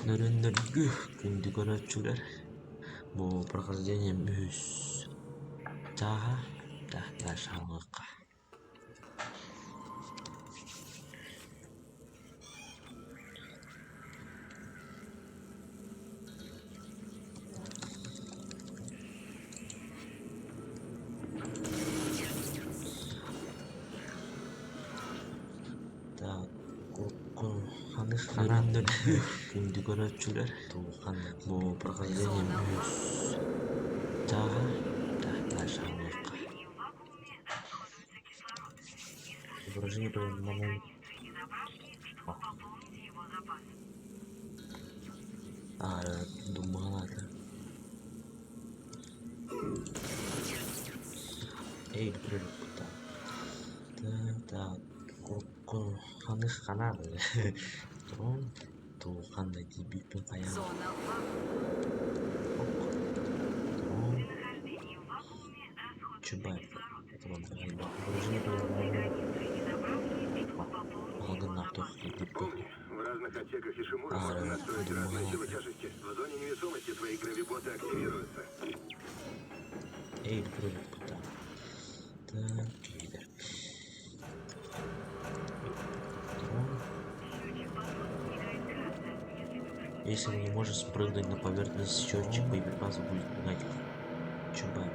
Нөрөндөргү күндү көрөчүлөр бу прохождением үз жага да шаңыкка. Нөрөндөргү күндү көрөчүлөр бу прохождением үз жага да шаңыкка. Изображение момент. Думала да. Эй, прыгай. Да. Ханыс канал. Трон туғандай дебютпен қаян. Чубайов. В разных отсеках Ишимура можно настроить разные силы тяжести. В зоне невесомости твои гравиботы активируются. Эй, прыгай. Так, лидер. Если вы не можете спрыгнуть на поверхность, счетчик боеприпасов будет пугать. Чубайов.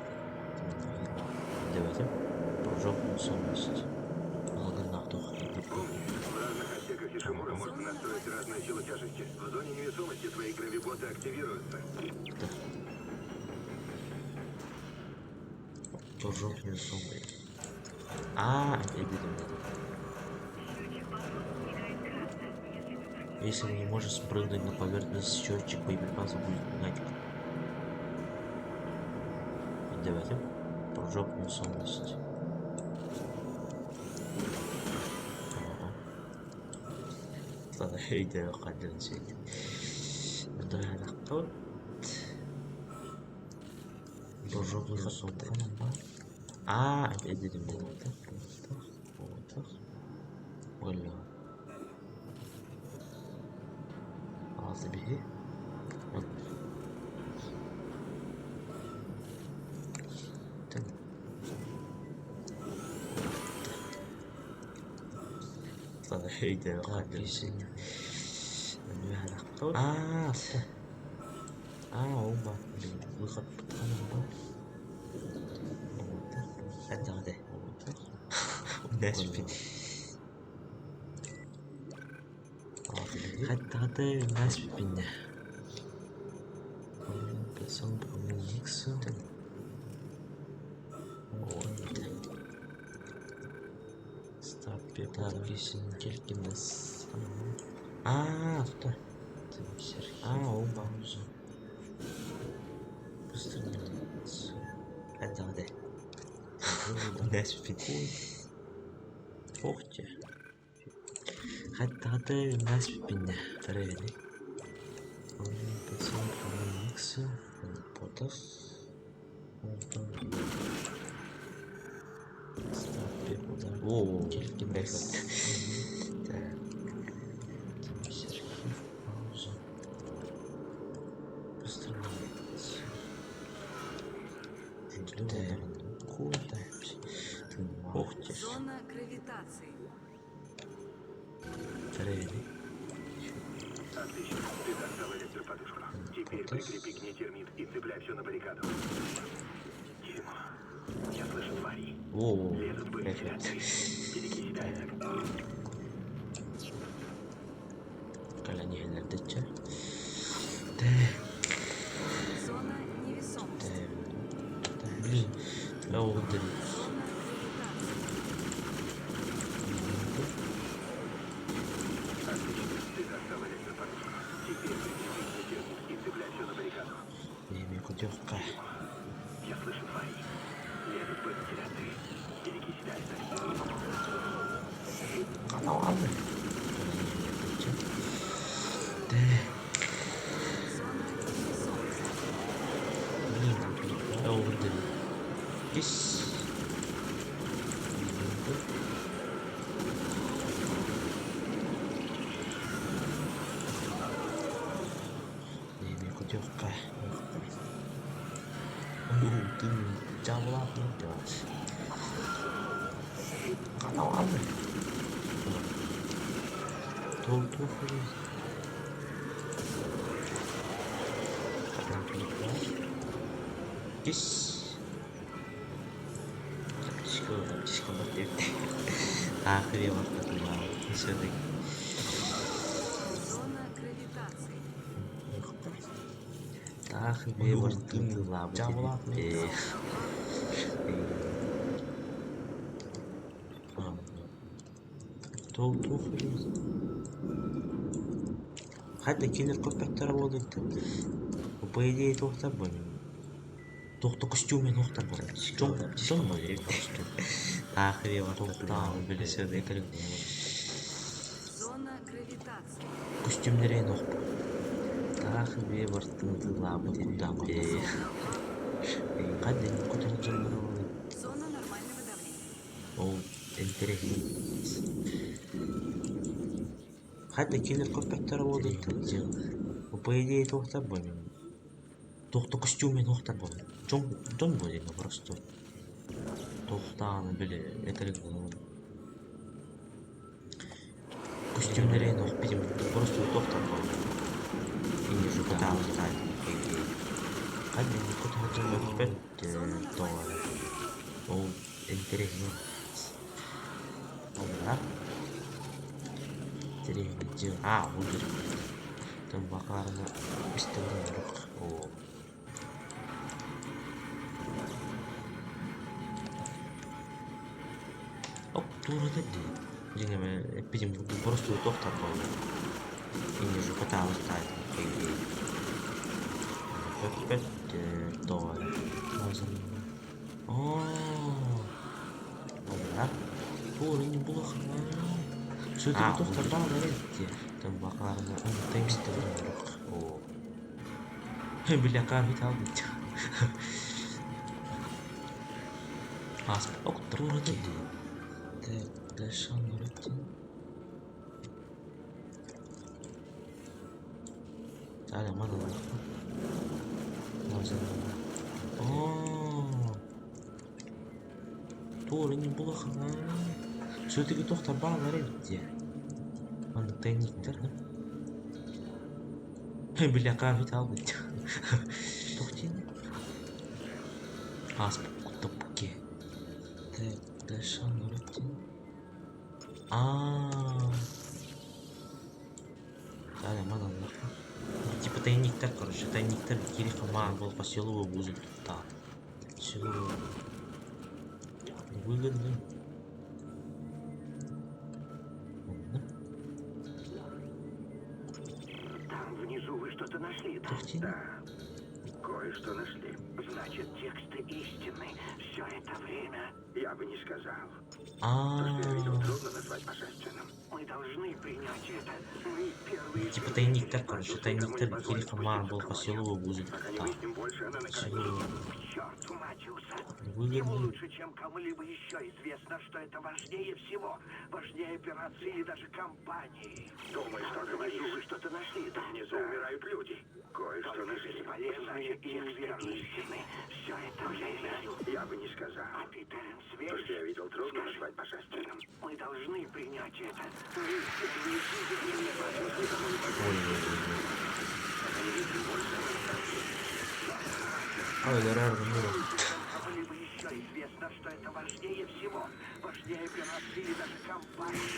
Давайте. Прыжок невесомости. В разных отсеках Ишимура можно настроить разные силы тяжести. В зоне невесомости твои гравиботы активируются. Прыжок невесомости. Если вы не можете спрыгнуть на поверхность, счетчик боеприпасов будет пугать. Давайте. Прыжок невесомости. Ладно, иди уходим сегодня. Да, вот. Прыжок невесомости. Иди Вольно. Забери. Ладно, иди уходим сегодня. Оба. Выход. Отдали. Хаттагы нас бипинне. Сон промикс. Старт пепла висим келкинес. Стой. Оба уже. Быстро. Отдали. Нас бипинне. Ух ты. Хаттагы нас бипинне. Тарели. Сон промикс. Потос. Старт пепла. Келкинес. Зона гравитации. Отлично. Ты достал электроподушку. Теперь прикрепи к ней термит и цепляй все на баррикаду. Дерьмо. Я слышу твари. Лезут в вентиляцию. Береги себя, Айзек. Колени электрике. Зона невесомости. Блин. Зона гравитации. Ты достал электроподушку. Теперь прикрепи к ней термит и цепляй все на баррикаду. Кудевка. Я слышу твари. Лезут в вентиляцию. Береги себя, Айзек. Ладно. Зона невесомости. Блин. Yes. Путевка. Ты жабылап деп. Каналаны. Толту фуриз. Кис. Капчишка бар деп. Ахыре вакытта бар. Кеседі. Зона гравитации. Ахыре вакытта жабылап деп. Толту фуриз. Хотя киллер көппектер болды. По идее тоқтар бұл. Тоқты костюмен тоқтар бұл. Жон бұл керек костюм. Ахыре бар тоқтан білеседі екілік. Зона гравитации. Костюмдерен оқып. Ахыре бар тыңдылабы деп. Қаден көтеріп жолдары болды. Зона нормального давления. Ол интересный. Хотя киллер көппектер болды. По идее тоқтар бұл. Тоқты костюмен тоқтар бұл. Жон бұл деген просто. Тоқтаны біле екілік. Костюмдерен оқып бедем. Просто тоқтар бұл. И не жукаталы қайды. Қаден көтеріп жолдары бәтті. Ол интересный. Олар. Интересный. Бұл жерде. Там бақарына үстіңден жоқ. Тура де. Жаңа эпидем просто тоқтар болды. И не жукаталы қайды. $5 lazım. Олар. Тура не бұл ақырма. Сөйтіп тоқтар бағы әретті. Там бақарына үстіңден жоқ. Біля қарбет алды. Аспақ тура де. Так, дальше нұреттен. Әлі мадалар. Тура не бұл ақырма. Сөйтіп тоқтар бағы әретті. Аны тайниктер. Біля қарбет алды. Тоқтен. Аспақ топке. Так, дальше нұреттен. Әлі мадалар. Типа тайниктер, короче. Тайниктер керек маған бұл поселу өзі тұтта. Все. Выгодно. Там внизу вы что-то нашли, да? Да. Кое-что нашли. Значит, тексты истины. Все это время я бы не сказал. То, что я видел, трудно назвать божественным. Мы должны принять это. Мы первые... Типа тайниктер, короче. Тайниктер керек маған бұл поселу өзі Пока не тұтта. выясним больше, она наконец... К черту, Матиуса. Ему Выгодно. лучше, чем кому-либо еще известно, что это важнее всего. Важнее операции или даже компании. Думаю, что говоришь. Вы что-то нашли, да? Внизу умирают люди. Кое-что нашли. Бесполезные тексты истины. Все это время я бы не сказал. А Питеренс То, верит? что я видел, трудно назвать божественным. Мы должны принять это. Мы первые свидетели. Ой, да рано было. Кому-либо еще известно, что это важнее всего. Важнее операции или даже компании.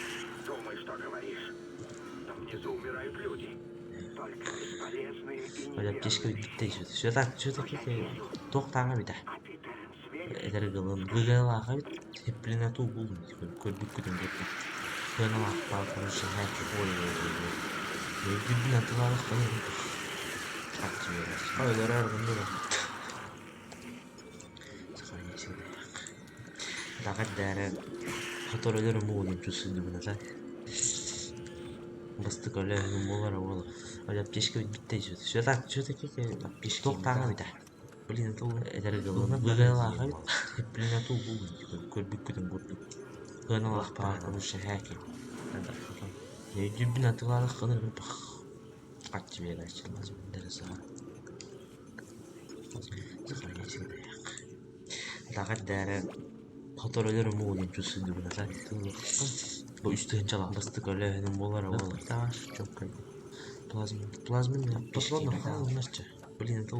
Думай, что говоришь. Там внизу умирают люди. Только бесполезные и Ой, аптечка бітті жөді. Что-то кете тоқтаңа биді. А Питеренс верит? Эдергілін выгалаға бит. Теплинату болдым. Көрдік күдім бетті. Көнал ақпал құрышы әкі. Ой. Дүбін атылағы қалың. Қатты берес. Ой, да рано было. Сақайын сен аяқ. Дағат дәрі. Қаторелерім болдым чүсінді бұна сай. Бастық өлерінің болар ауылы. Ой, аптечка бітті жөді. Что-то кете аптечка тоқтаңа биді. Блин, это эдергілін выгалаға бит. Теплинату болдым. Көрдік күдім көрдік. Көнал ақпал құрышы әкі. Дүбін атылағы қалың. Kaç bir yere açılmaz mı deriz ha. Zıkaya çıkıyor. Fakat değerli kontrolörü mü olayım çözüldü buna sen. Bu üstten çalan bastık öyle benim bolar havalı. Taş çok kaydı. Plazmin ne? Patron da falan nasıl? Блин, это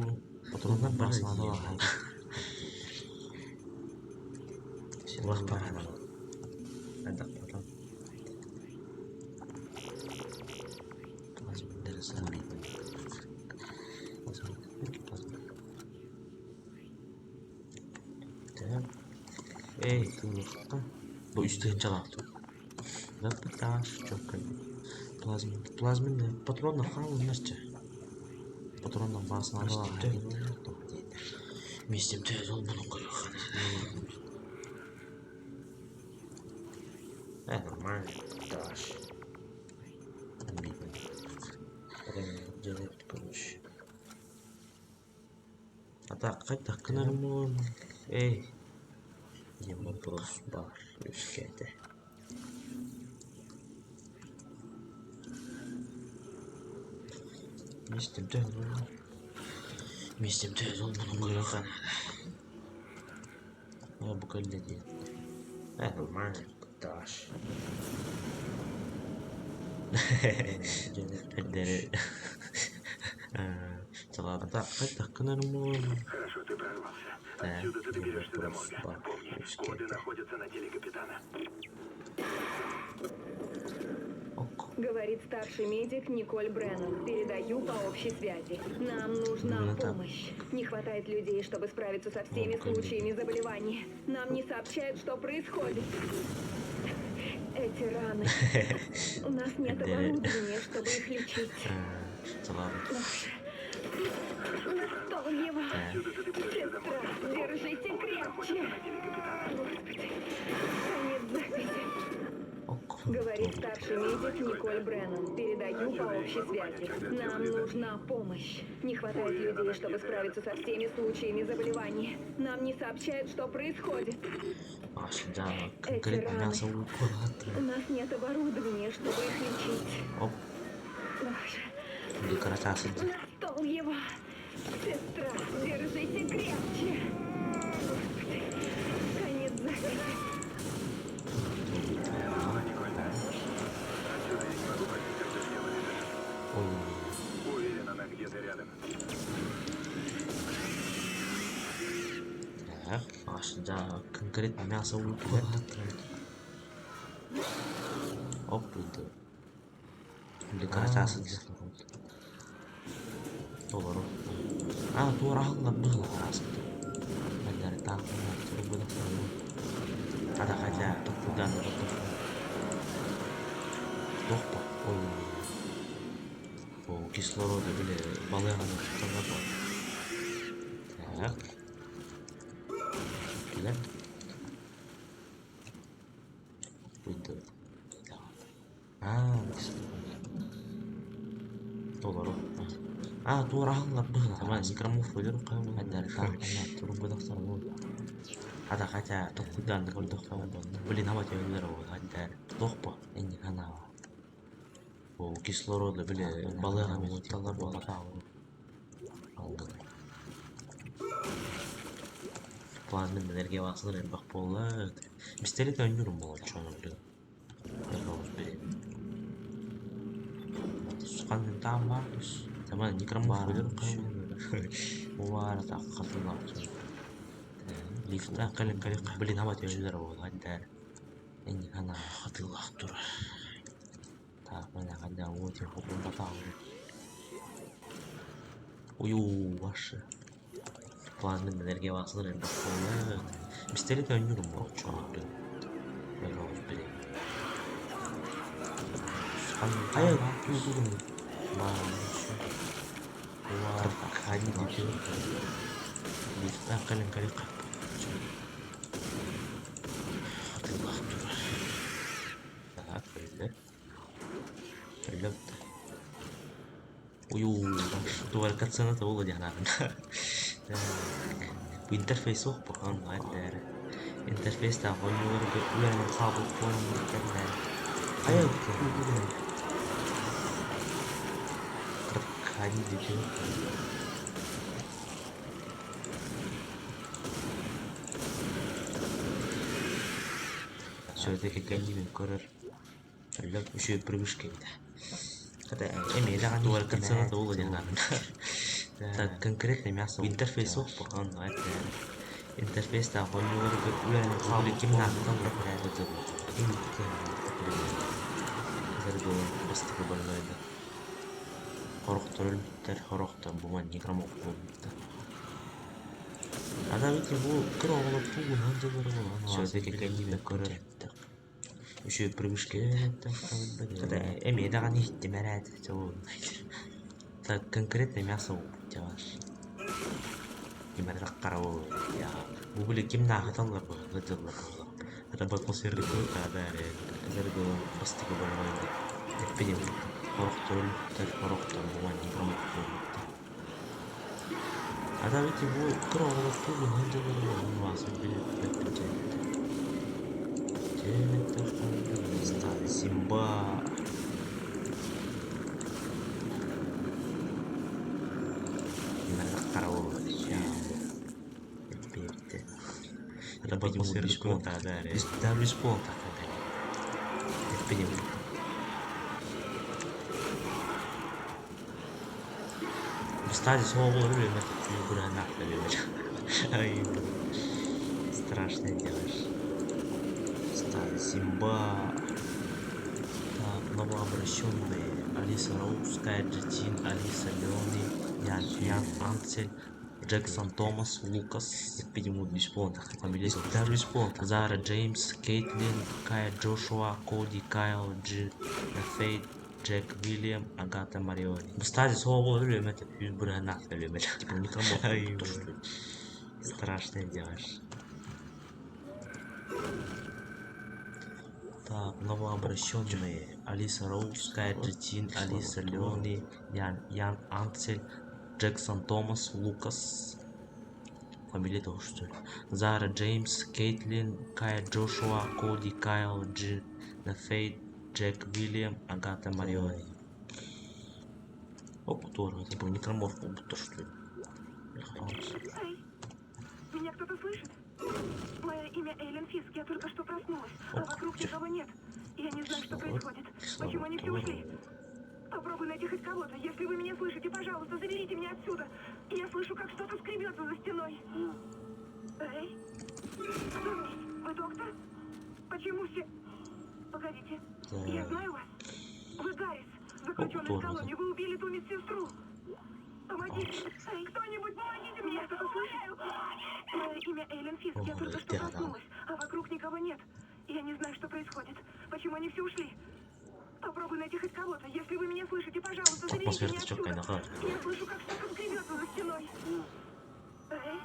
patronlar basmadı var. Bak bana. Hadi patron. Plazmin neresi abi? Tamam. Bu üstten çalan. Bak taş çok kaydı. Plazmin ne? Patron da falan nasıl? Patrondan basmadı var. Mistim tez ol bunun koyuyor. Нормально, Даш. Обидно. Делать проще. А так, как нормально. Эй. Є вопрос бар. Üşkete. Mistim tez ol. Mistim tez ol bunun koyuyor. Ya bu kadar değil. Нормально, Даш. Дere. Ладно, так нормально. Хорошо, ты прорвался. Да, Отсюда ты доберешься до вопрос морга. бар. Помни, коды находятся на теле капитана. Ок. Говорит старший медик Николь Бреннан. Передаю по общей связи. Нам нужна Именно так. помощь. Не хватает людей, чтобы справиться со всеми конечно. случаями заболеваний. Нам не сообщают, что происходит. Эти раны. У нас нет оборудования, чтобы их лечить. Ладно. Настал его. Сестра, держите крепче. Господи, конец записи. Ок. Говорит старший медик Николь Бреннан. Передаю по общей связи. Нам нужна помощь. Не хватает людей, чтобы справиться со всеми случаями заболеваний. Нам не сообщают, что происходит. Сюда конкретно мясо У нас нет оборудования, чтобы их лечить. Оп. Боже, Декоратасы. настал его. Сестра, держите крепче. Господи, конец записи. Уверен, она где-то рядом. Так, сюда конкретно мясо Оп, это. Декоратасы. Doğru. Doğru haklı было aslında. Benleri takip ettiğim bu da sorun. Ada kaca tukudan tutuk. Dokpa. O кислорода bile balığını tutana bak. Tak. Güzel. Buydu. Doğru. Doğru haklı было. Ama zikramuf oluyor kamu. Benleri takip ettiğim bu da sorun. Ada kaca tukudan tutuk. Блин, hava teorileri o. Hadi. Dokpa. Enni kana. O кислорода bile balığını tutana bak. Aldım. Plazmin enerji vasıtaları bak bollar. Misteri dönüyorum bu çoğunlukla. Bakalım bir. Sukan tam var. Tamam, nikram var. Bu var da katıllar. Lifte kalem bilin hava teorileri o. Hadi. En kana katıllar dur. Tak mana kada o te hukum batang. Uyu vaşı. Plazmin enerji vasıtaları bak bollar. Misteri dönüyorum bu çoğunlukla. Bakalım bir. Hayır, dur. Var, kali gitu. Bisa kalian kapal. Allah dur. Daha böyle. Böyle. Uyu, tuh dekat sana tuh lo jangan. Bu interface oh bukan ada. Interface tak boleh yang kabel pun kan. Ayo, Один дебил. Все-таки канимин корер. Лёг еще и прыжки. Это имеет дуаль концерт уловлено. Так конкретно мясо. Интерфейс он это. Интерфейс та холюр гуляет хавли кимна там это. Зарго просто больной. Хорохтор хорохтор буман неграммов болмакта. Ада ведь его кровало пугу надо вырвало. Все-таки канимин корер. Еще и прыжки. Это имеет не темерят. Так конкретно мясо делаешь. Gimana karo ya gue gimna hatang larba ngejel larba ada atmosfer itu ada gue pasti gue bawa lagi tapi yang korok turun bukan di rumah ada itu gue kero waktu gue ngejel larba masuk di jadi Simba gimana karo ya ada atmosfer itu ada respon tapi стадии самого время гранат ай страшно делаешь стадии Симба так новообращенные Алиса Роуз, Кай Джетин, Алиса Леони, Ян Анцель, Джексон Томас, Лукас, видимо, бесплатно, фамилия, даже бесплатно. Зара Джеймс, Кейтлин, Кая Джошуа, Коди, Кайл, Джи, Фейт, Джек Вильям, Агата Мариони. Кстати, слово время это бюргана, типа никому страшное делаешь. Так, новообращенные Алиса Роуз, Кай Джетин, Алиса Леони, Ян Анцель, Джексон Томас, Лукас, фамилия того что ли? Зара Джеймс, Кейтлин, Кай Джошуа, Коди, Кайл, Джи, Фейт, Джек Вильям, Агата Мариони. Оп, здорово, типа некроморф, будто что ли? Эй, меня кто-то слышит? Мое имя Эйлен Фиск, я только что проснулась, а вокруг никого нет. Я не знаю, что происходит. Почему они все ушли? Попробуй найти хоть кого-то. Если вы меня слышите, пожалуйста, заберите меня отсюда. Я слышу, как что-то скребется за стеной. Эй? Кто здесь? Вы доктор? Почему все... Погодите. Я знаю вас. Вы Гаррис, заключенный в колонию. Вы убили ту медсестру. Помогите. Эй, кто-нибудь, помогите мне. Я кто-то слышит? Мое имя Эйлен Фиск. Я только что проснулась, а вокруг никого нет. Я не знаю, что происходит. Почему они все ушли? Попробуй найти хоть кого-то. Если вы меня слышите, пожалуйста, заберите меня отсюда. Я слышу, как что-то скребется за стеной. Эй?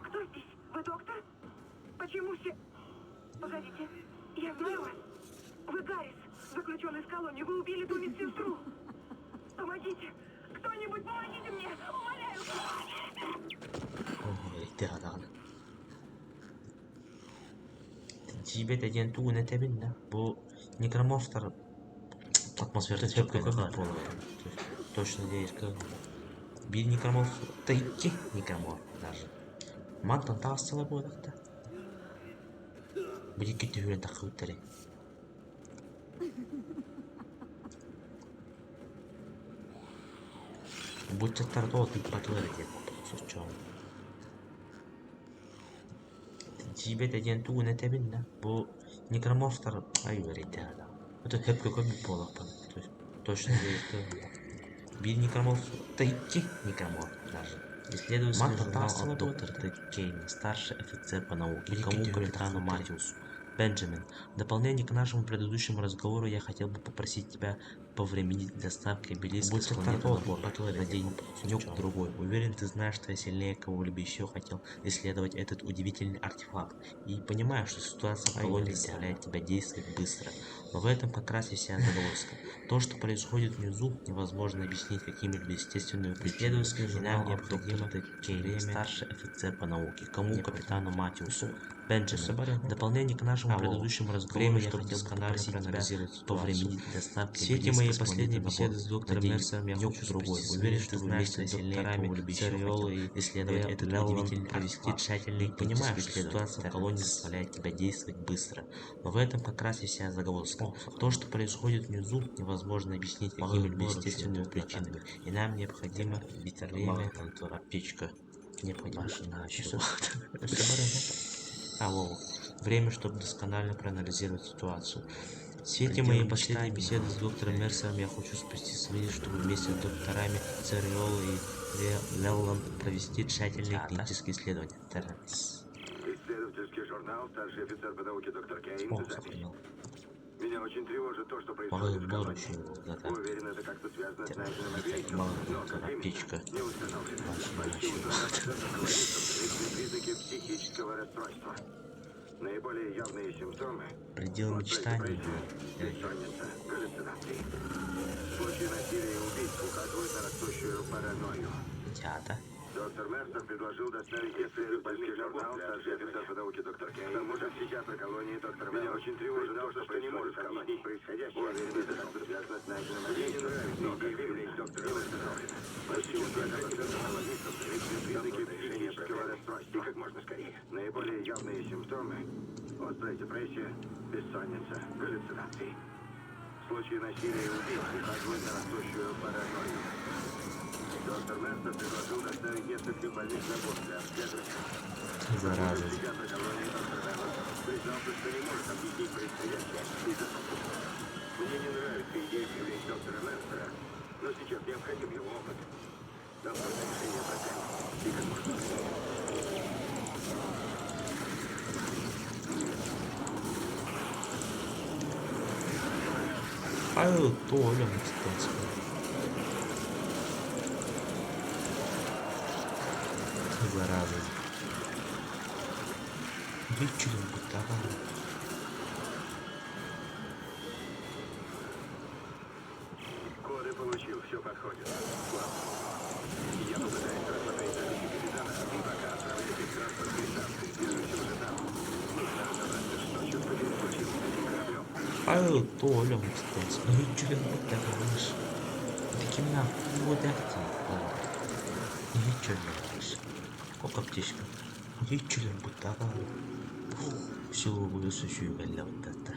Кто здесь? Вы доктор? Почему все... Погодите. Я знаю вас. Вы Гаррис, заключенный в колонию. Вы убили ту медсестру. Помогите. Кто-нибудь, помогите мне. Умоляю. Ой, 대단하다. 집에 대한 두근의 대빈다. 뭐 некроморфтер атмосфера тёплая полная. Точно здесь как бир некроморф, да идти некроморф даже. Мантан тастала бодакта. Будет китюрен такуттери. Будь тартот и патлерите. Сочом. 집에 대한 두근의 대빈다. 뭐 некроморфтер айверите. Это хэпка как бы полапан. То есть точно здесь как бир некроморф, да идти некроморф даже. Исследовательский журнал от доктора Т. Кейна, старший офицер по науке, кому капитану Матиусу. Бенджамин, в дополнение к нашему предыдущему разговору я хотел бы попросить тебя повременить доставкой обелиска с планеты на день-денек другой. Уверен, ты знаешь, что я сильнее кого-либо еще хотел исследовать этот удивительный артефакт. И понимаю, что ситуация в колонии заставляет тебя действовать быстро. Но в этом как раз и вся загвоздка. То, что происходит внизу, невозможно объяснить какими-либо естественными причинами. И нам необходимо время старший офицер по науке, кому капитану Матиусу. Бенджамин, в дополнение к нашему предыдущему разговору я хотел попросить тебя повременить доставкой моей последней беседы с доктором Мерсером я хочу другой. Уверен, что вместе с докторами Цариола и исследовать этот удивительный провести тщательный понимаешь, что ситуация в колонии заставляет тебя действовать быстро. Но в этом как раз и вся загвоздка. То, что происходит внизу, невозможно объяснить какими-либо естественными причинами. И нам необходимо время, печка. Необходимо. Время, чтобы досконально проанализировать ситуацию. В свете моей последней беседы с доктором Мерсером я хочу спуститься вниз, чтобы вместе с докторами Цариола и Лелланд провести тщательные клинические исследования. Исследовательский журнал, старший офицер по науке доктор Кейн, запись. Меня очень тревожит то, что происходит в колонии. Уверен, это как-то связано с найденным объектом, но как именно, не установлено. Почти у 40% колонистов замечены признаки психического расстройства. Наиболее явные симптомы – предел мечтаний, бессонница, галлюцинации. Случаи насилия и убийств указывают на растущую паранойю. Доктор Мерсер предложил доставить исследовательский журнал, старший офицер по науке доктор Кейн. К тому же в психиатра колонии доктор Меня очень тревожит то, что не может объяснить происходящее. Уверен, это как-то связано с найденным объектом. Но как именно доктора установлено. Почти у 40% колонистов замечены признаки психического расстройства. И как можно скорее. Наиболее явные симптомы – острая депрессия, бессонница, галлюцинации. Случаи насилия и убийств указывают на растущую паранойю. Доктор Мерсер предложил доставить несколько больных на борт для обследования. Зараза. Психиатр колонии доктор Мерсер признался, что не может объяснить происходящее из-за собственного. Мне не нравится идея привлечь доктора Мерсера, но сейчас необходим его опыт. Нам нужно решение проблемы. И как можно скорее. Толя, кстати. Зараза. Вечеринку давай. Коды получил, все подходит. Слава. Я попытаюсь рассмотреть записи капитана, и пока отправляюсь в транспортные станции, держусь уже там. Нужно разобраться, что, черт побери, случилось с этим кораблем. Толя, кстати. Вечеринку давай. Таким нахуй вот это. Ничего не знаешь. Сколько птичка? Вечеринку давай. Всего высущую галя вот это.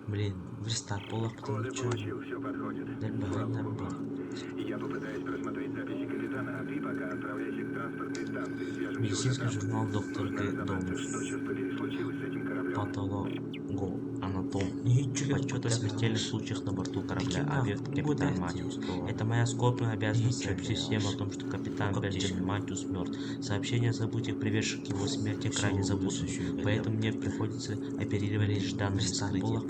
Блин, верстак полах, потом Коды получил, все подходит. Да нормально. Я попытаюсь просмотреть записи капитана, а ты пока отправляйся к транспортной станции. Свяжемся Медицинский уже там. журнал доктор Нужно Г. разобраться, Домус. что, черт побери, случилось с этим кораблем. Патологоанатом. Подсчет о смертельных случаях на борту корабля Объект капитан Матиус. Это моя скорбная обязанность сообщить всем о том, что капитан Бенджамин Матиус мертв. Сообщение о событиях, приведших к его смерти, крайне запутанным. Поэтому мне приходится оперировать лишь данные вскрытия.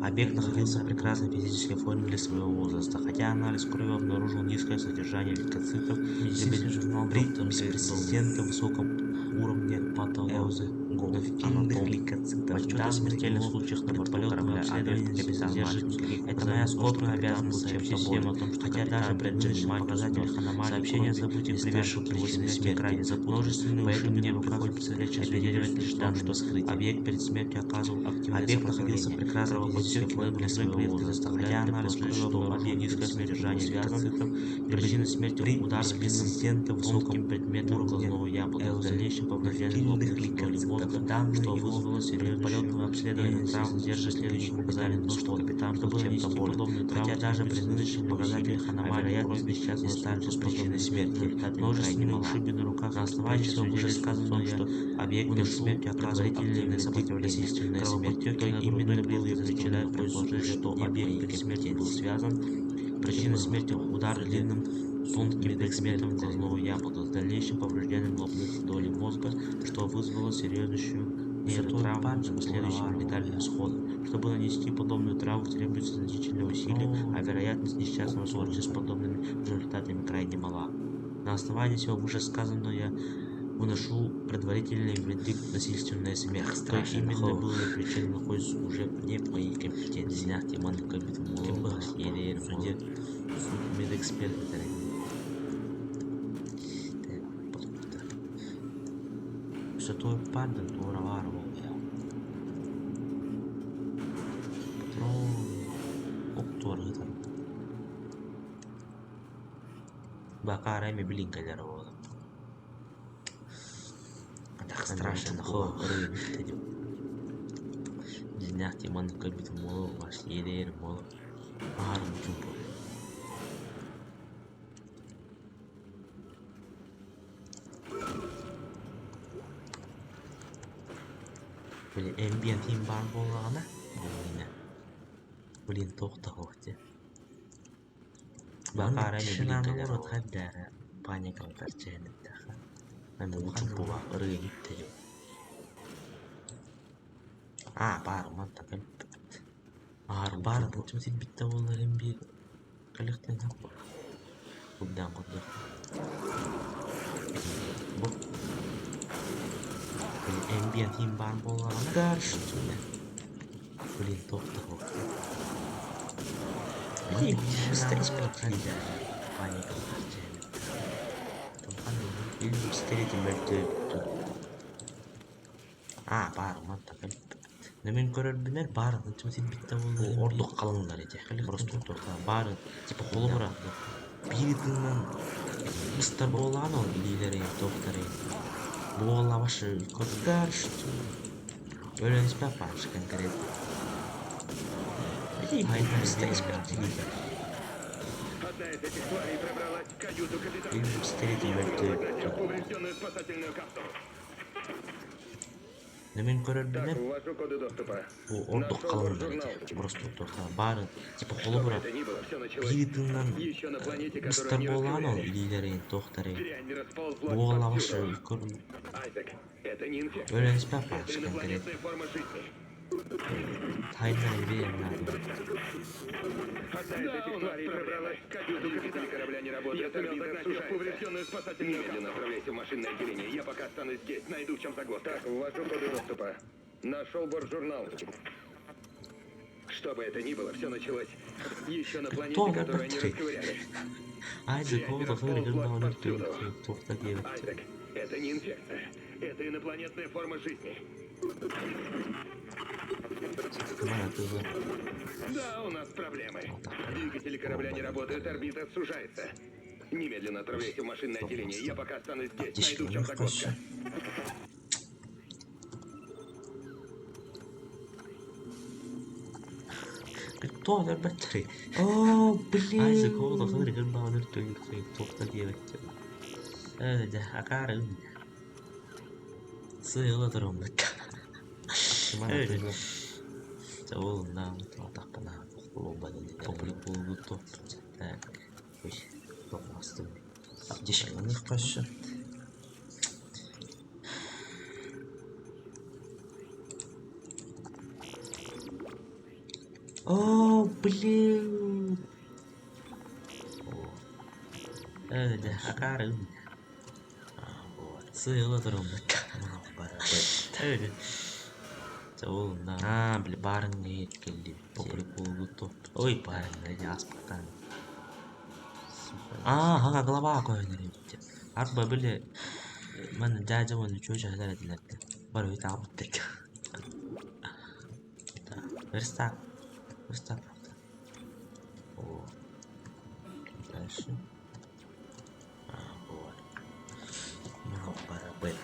Объект находился в прекрасной физической форме для своего возраста, хотя анализ крови обнаружил низкое содержание лейкоцитов при беспрецедентно высоком уровне патологоанатомных лейкоцитов. Подсчет о смертельных случаях на борту корабля Объект капитан Матиус. Это моя скорбная обязанность сообщить всем о том, что хотя даже при нынешних показателях аномалий сообщение о событиях, приведших к его смерти, крайне запутанным, поэтому мне приходится оперировать лишь данные вскрытия. Объект перед смертью оказывал активное сопротивление. Объект находился в прекрасной физической форме для своего возраста, хотя анализ крови обнаружил низкое содержание лейкоцитов. Причина смерти – удар беспрецедентно высоким предметом глазного яблока, в дальнейшем повреждение лобных доли мозга, что вызвало серьезное обследование травм, держит следующие показания, что капитан был чем-то болен. Хотя даже при нынешних показателях аномалии крови сейчас не станет причиной смерти. Множественные ушибы на руках. На основании всего вышесказанного, что объект перед смертью оказывал активное сопротивление. Кровоподтеки именно были причиной предположить, что объект перед смертью был связан. Причина смерти – удар длинным тонким предметом глазного яблока с дальнейшим повреждением лобных долей мозга, что вызвало серьезную травму с последующим летальным исходом. Чтобы нанести подобную травму, требуется значительные усилия, а вероятность несчастного случая с подобными результатами крайне мала. На основании всего вышесказанного я выношу предварительный вердикт: насильственная смерть. Что именно было причиной, находится уже вне моей компетенции. Суде медэксперт. Что твой пардон, то ураварвал я. Бакарами блинкалер болот. Так страшно, хо, рынок. Дизняк тиман кабит моло, ваш едер моло. Арм чумпо. Böyle ambient бар болғаны бұлына блин тоқта қоқты бақарами блин кәлер отқаддары паникалдар жәнеттіға әмі ұчып бұға ұрғынып тәжі бар мантан кәліп бар бұлчым сен бітті болар әмбе кәліктен қап құбдан құбдық бұл ambient бар болғаны гаршытында блин тоқта қоқты блин стреспілік қайда паникалдар жәнеттіға Фильм встретил мертвецу. Бар мантан кәліп. Немен көрербінер барын, тімсен бітті болды. Ордық қалыңдар ете. Просто ордықта барын, типа қолы бұрады. Биритіннен ұстар болған ол, илейлері, тоқтары. Бұғыла башы көрдігар шүтті. Өлен іспәп баршы конкрет. Хайна іспәп тілейді. Одна из этих тварей пробралась в каюту капитана. Фильм встретил мертвецу. Поврежденную спасательную капсулу. Немен көрербінер Ввожу коды доступа. ордық қалыңдар ете. Просто ордықта барын, типа қолы бұрады. Это ни было, все началось Биритіннен еще на планете, ұстар которую не болған ол, расковыряли. илейлері, тоқтары. Дрянь расползлась Бұғыла повсюду. башы көрді. Айзек, это не инфекция. Өлен іспәп Это баршы конкрет. инопланетная форма жизни. Тайна верно. Одна из этих тварей пробралась в каюту капитана. Корабля не работает, орбита сужается. Поврежденную спасательную немедленно отправляйся в машинное отделение. Я пока останусь здесь, найду в чем загвоздка. Так, ввожу коды доступа. Нашел борт-журнал. Что бы это ни было, все началось еще на планете, Кто которую они внутри? расковыряли. Айзек Олдов оригинал тоқта келіп. Айзек, это не инфекция. Это инопланетная форма жизни. Мана тызы. Да, у нас проблемы. Двигатели корабля не работают, орбита сужается. Немедленно отправляйся в машинное отделение. Я пока останусь здесь, найду в чем загвоздка. Кто бәттірі? Блин. Айзек Олдов оригинал тоқта келіп. Öyle akarım. Sığıla durum bitti. Öyle. Oğlumdan atak bana bomba dedi. Toplu buldu top. Uy, çok bastım. Dişlerini kaçtı. Блин. Öyle akarım. Sığıla durum bitti. Öyle. Oğlumdan. Bile barın geyit geldi. Toplu buldu top. Oy barın dedi aspaktan. Hanga glava koyunları bitti. Arba bile ben dağcı onu çocuğa da edilerdi. Bari bir tane bittik. Verstappen. О. Дальше. Вот. Ну, барабет.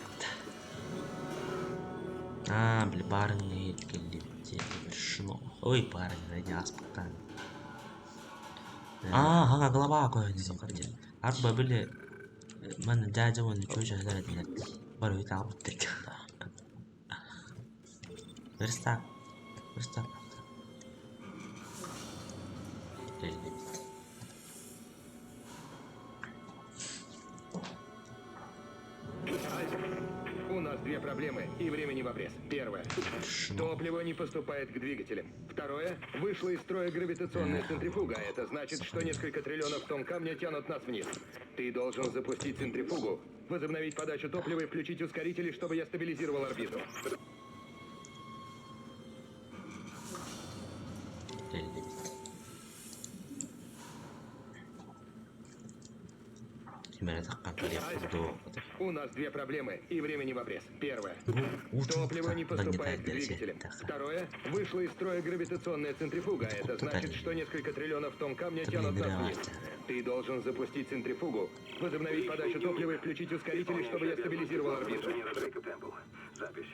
Барın yetkili şunu. Ой, барın dedi aspaktan. Hanga glava koyunları. Arba bile ben dağcı onu çocuğa da edilerdi. Bari bir tane bittik. Verstappen. У нас две проблемы и времени в обрез. Первое. Топливо не поступает к двигателям. Второе. Вышла из строя гравитационная центрифуга. Это значит, что несколько триллионов тонн камня тянут нас вниз. Ты должен запустить центрифугу, возобновить подачу топлива и включить ускорители, чтобы я стабилизировал орбиту. Тимер таккан калия курду. У нас две проблемы, и времени в обрез. Первое. Бу Топливо не учундукка поступает к нагнетает двигателям. дересе. Второе. Вышла из строя гравитационная центрифуга. Это значит, что несколько триллионов тонн камня тянут нас вниз. Ты должен запустить центрифугу, возобновить подачу топлива и включить ускорители, чтобы я стабилизировал орбиту. Инженера Дрейка Темпл. Запись.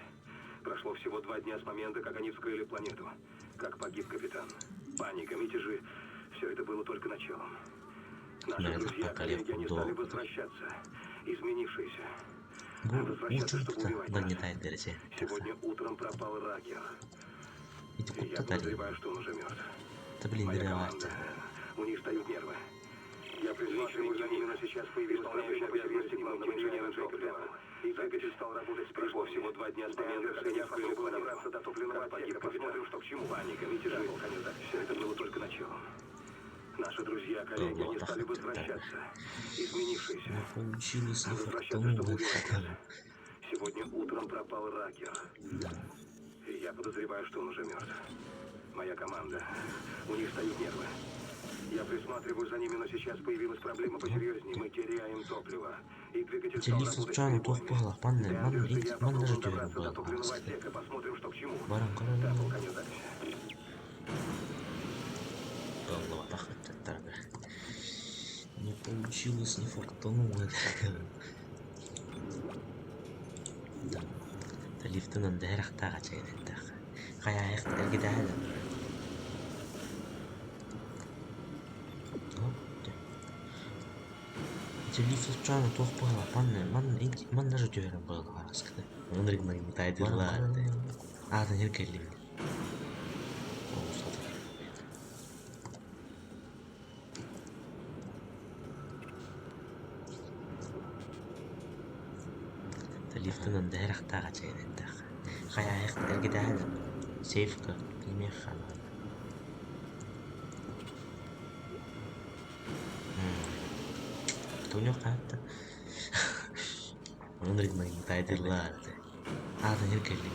Прошло всего 2 дня с момента, как они вскрыли планету. Как погиб капитан. Паника, мятежи. Все это было только началом. Наши друзья, коллеги, они стали возвращаться. Изменившиеся. Бу Возвращаться, чтобы учундукка убивать нас. нагнетает дересе. Сегодня утром пропал Ракер. Эти И я кутта дали. подозреваю, что он уже мертв. Да блин, Моя деревать. команда. У них встают нервы. Я присматриваю за ними, но сейчас появился исполняющий обязанности главного инженера Дрейка Темпл. И двигатель стал работать. Прошло всего 2 дня с момента, как они вскрыли планету. До топливного отсека. Посмотрим, что к чему. Паника, мятежи. Все это было только началом. Наши друзья, коллеги, они стали возвращаться. Изменившиеся. Не получилось, не Возвращаться, чтобы фартануло. убивать. Сегодня утром пропал Ракер. И я подозреваю, что он уже мертв. Моя команда. У них встают нервы. Я присматриваю за ними, но сейчас появилась проблема посерьезнее. Мы теряем топливо. И двигатель стал Телефон работать чану перебойно. тохпала, панне, Ты ман Андерс и ит, я ман даже попробуем дюрен добраться до был. топливного отсека. Посмотрим, что к чему. Баран Темпл, каран. конец записи. Голова пахнет, не получилось, не фартануло. Да лифтынан дайрахтага чайдаттах. Кая ихтер гидаад. Телефон чану тохпала, панне, ман даже дюрен был. Онриг нагнетает ирлаад. Да не келли. лифтынан дайрахтага чайдаттах. Кая ихтер гидаад. Сейфка имехан. Тунёк хатта. Онриг нагнетает ирлаад. Да не келли.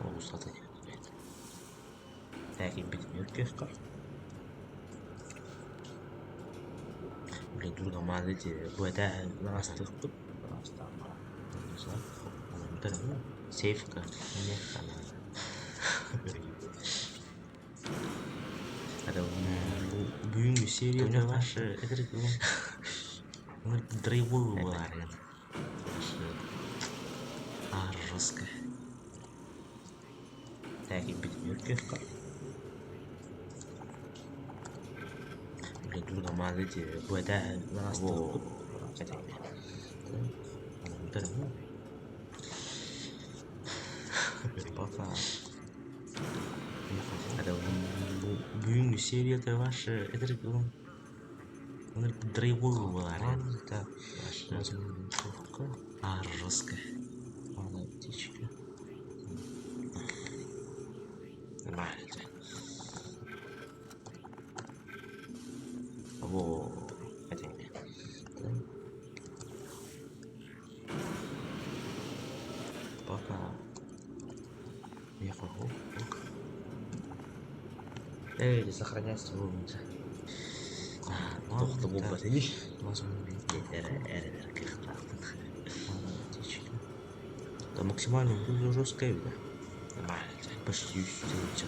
Оусатый. Таким битмир кефка. Блин, дурга малыти. Буэта настых. Сейфка. Это бүгүнкү серияда ваши драйвовый бар. Жестко. Таким битмир кефка. Блин, дурга малыти. Буэта настых. Пока. Это бүгүнкү серияда ваши драйвовый бар. Это жестко. Мало птичка. Нормально. Во. Пока. Я могу. Эй, сохранять свой мир. Тохты бул басыни. Возможно, да максимально было жесткое видно. Нормально. Почти все.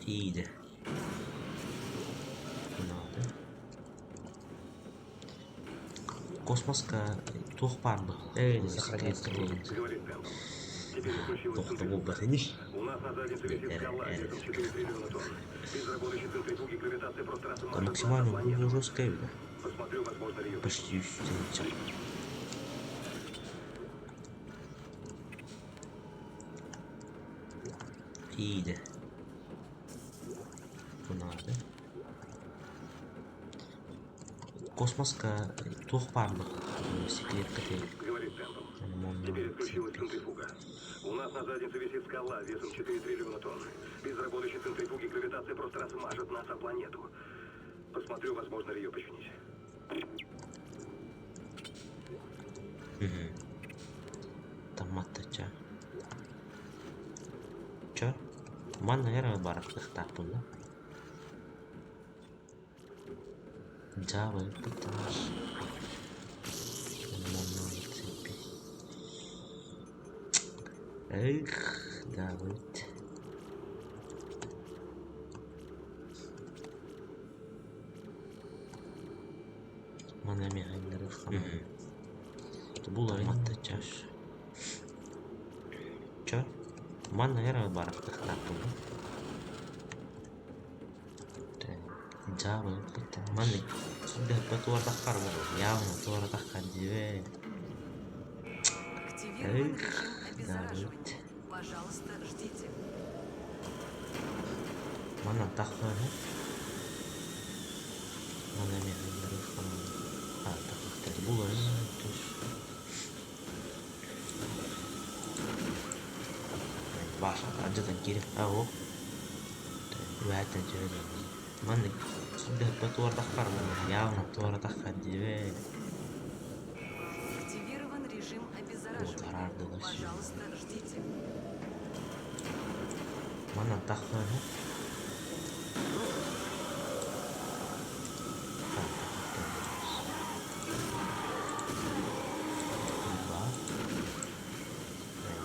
Иди. Надо. Космоска тухпарды. Эй, сохранять свой мир. Говорит Темпл. Теперь случилось Тохты центрифуга. бул басыни. У нас на заднице висит скала весом 4 триллиона тонн. Без работающей центрифуги гравитация просто Да размажет максимально нашу планету. было жесткое видно. Посмотрю, возможно ли ее Почти все. Иди. Надо. Космоска тухпарды. Секретка тел. Говорит Темпл. Теперь включилась центрифуга. У нас на заднице висит скала весом 4 триллиона тонн. Без работающей центрифуги гравитация просто размажет нас о планету. Посмотрю, возможно ли ее починить. Томата ча. Чё? Man, наверное, барахтах так было. Java пытаешь. Эх, да вот. Mana mehangları falan. Bu matta çaş. Çar. Mana yara baraktık takım. Java pita. Mana sudah batu takar bu. Ya batu takar jiwa. Активирован режим обеззараживания. Пожалуйста, ждите. Mana takar? Mana mehangları falan. Ha takar tadi bulan terus. Başa ajadan kiri. Oh. Wahatan juga. Mana sudah batu takar bu. Ya batu takar jiwa. Активирован режим обеззараживания. Пожалуйста, ждите. Mana takar?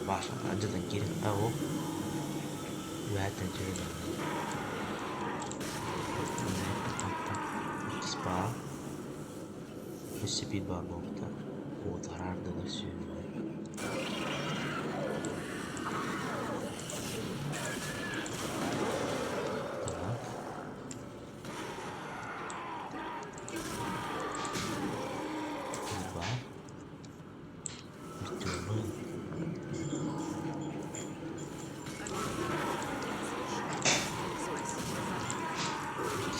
Başa ajadan kiri. Oh. Wahatan juga. Spa. Speed bar nokta. O zarar dolaşıyor. Tamam. Spa. Bitiyor mu?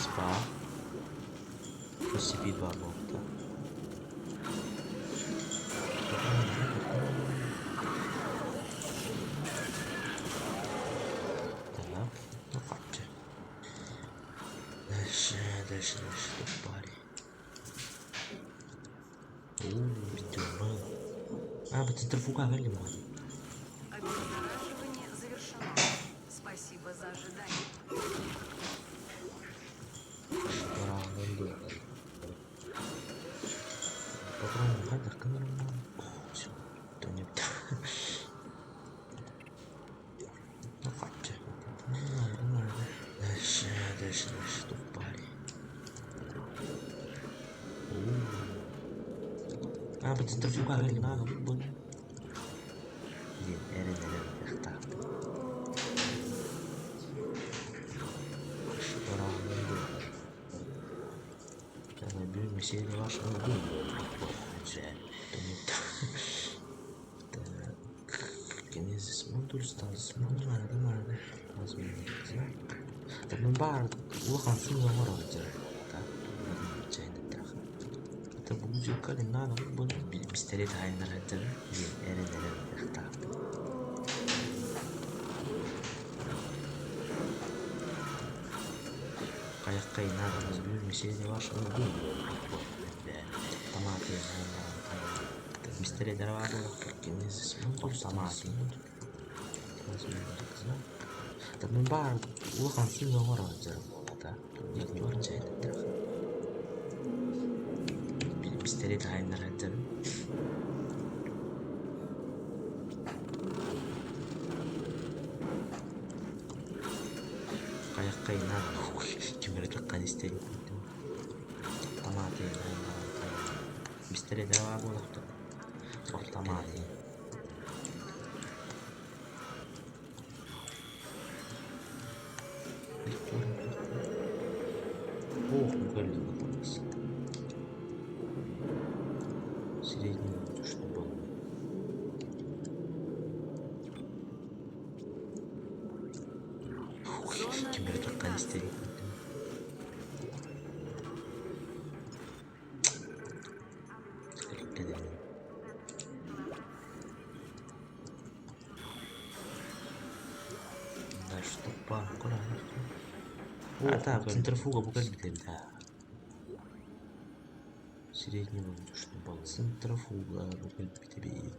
Spa. Speed bar nokta. Tamam. Kaçtı. Дальше парень. Битюрман. А, центрифуга вели можно. Обеззараживание завершено. Спасибо за ожидание. Попробуем кадр камеру. Все, то не так. Ну хотя. Дальше тут парень. А, по центрифуга вели надо было. Эрен, так. Büyük bir şey var şu an bu. Güzel. Genesis modul status modul nerede? Az bir şey. Tabii var. Bu hangi var olacak? Tabii bu juga dengan bu misteri tayinler aja. Eren tak. Kayak kainan büyük bir şey var şu an bu. Tamam misteri var Genesis modul sama Tabii var. Bu hangi var olacak? Yang var aja. Misteri tayinler aja. Kayak kainan cuma tekan misteri itu tamati misteri dalam aku lah tuh tamati bukan itu средний что было температура канистерии дальше тупо аккуратно. А так, центрифуга bukan беда. Средний воздушный балл. Центрофуга bukan беда.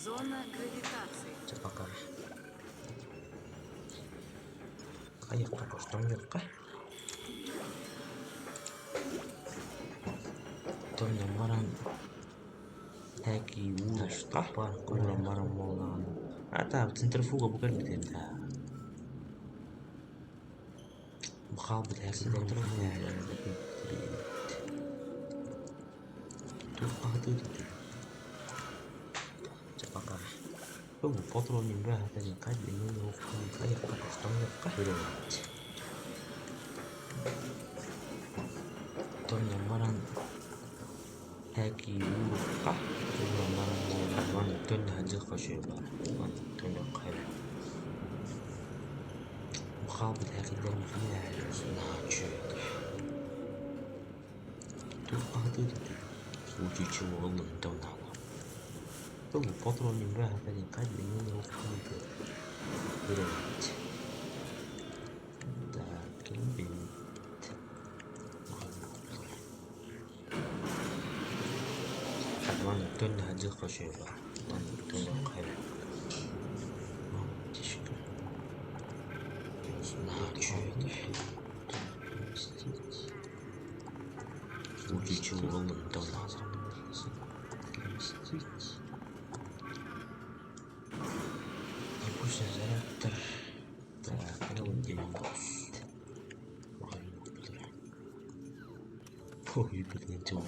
Зона гравитации. Сейчас покажу. Аяққа көштім жоққа. Тоня маран таки ушта бар кура маран молан. Ата центрифуга бүкіл бітем та. Бұқал біт әксідер мұхай. Туққаты дейді. Сейчас покажу. Бұл патронның бәрі әтәден қайды мені оққан аяққа көштім жоққа. Көремет. Тоня маран таки ушта кура маран молан. Тоня хажыққа шөй бар. Тоня қайыр. Мұхабыт әкелдер мұхай. Начек. Туққаты дейді. Случай чего олын тонала. Бұл патронның бәрі әтәден қайды мені оққан көремет. Так, келбет. Ван Тоня хажыққа шөй бар. Тоня қайыр. Тишкі. Начек. Случай чего олын тонала. И пусть зарядтар. Так, это вот демонбос. Ой, блин, темный.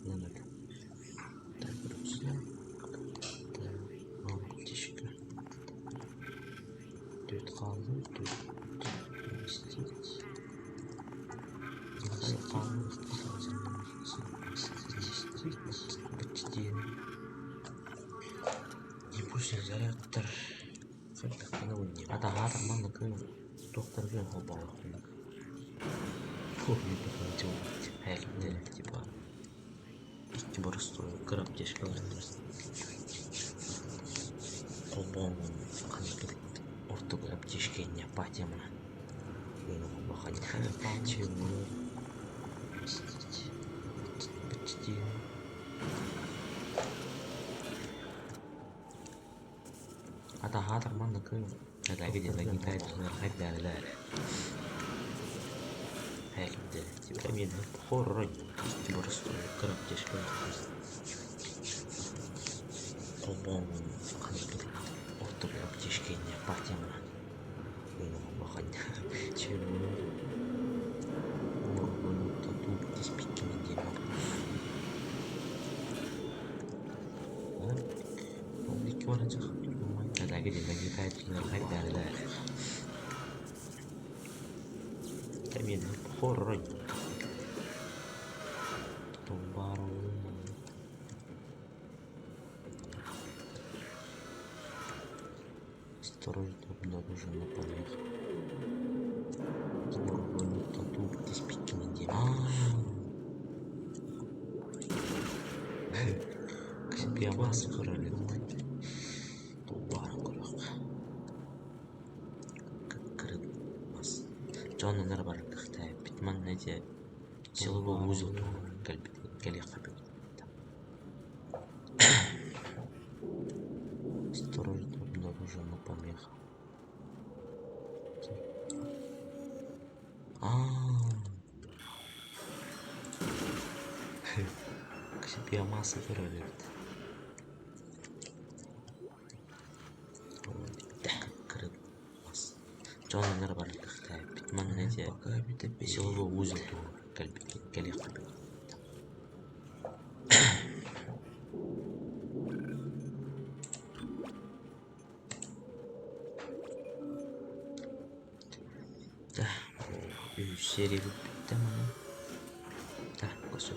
Ну надо. Так, просто. Так, лампочка. Тут қалды, тут вместить. Қалды, почти. И пусть зарядтар. Ата маны кім доктор бен қолбалық. Ой, блин, темный. Әкімдер, типа. İki burası kırıp geçkiler. Kolbon kanıklık orta kırıp geçkenine patiyamına. Yine bakayım. Çevir. Почти. Ата хатар манда кым. Лagi тайт хайп дәрілер. Әкімдер, типа мен хоррой. İki burası kırıp geçkiler. Kolbon kanıklık orta kırıp geçkenine patiyamına. Yine bakayım. Çevir. Lagi tayt hayp dərilər. Təmin horror. Tombaron. Строить обнаружено помех. Здорово, тату без пикминги. К себе массу хоррорит. Жаннар бар кытай битман неде силовой узел калих кабет. Строить обнаружена помеха. К себе масса хоррорит. Жаннар бар кытай битман неде силовой узел калих кабет. Да, серия бітті мана. Да, осы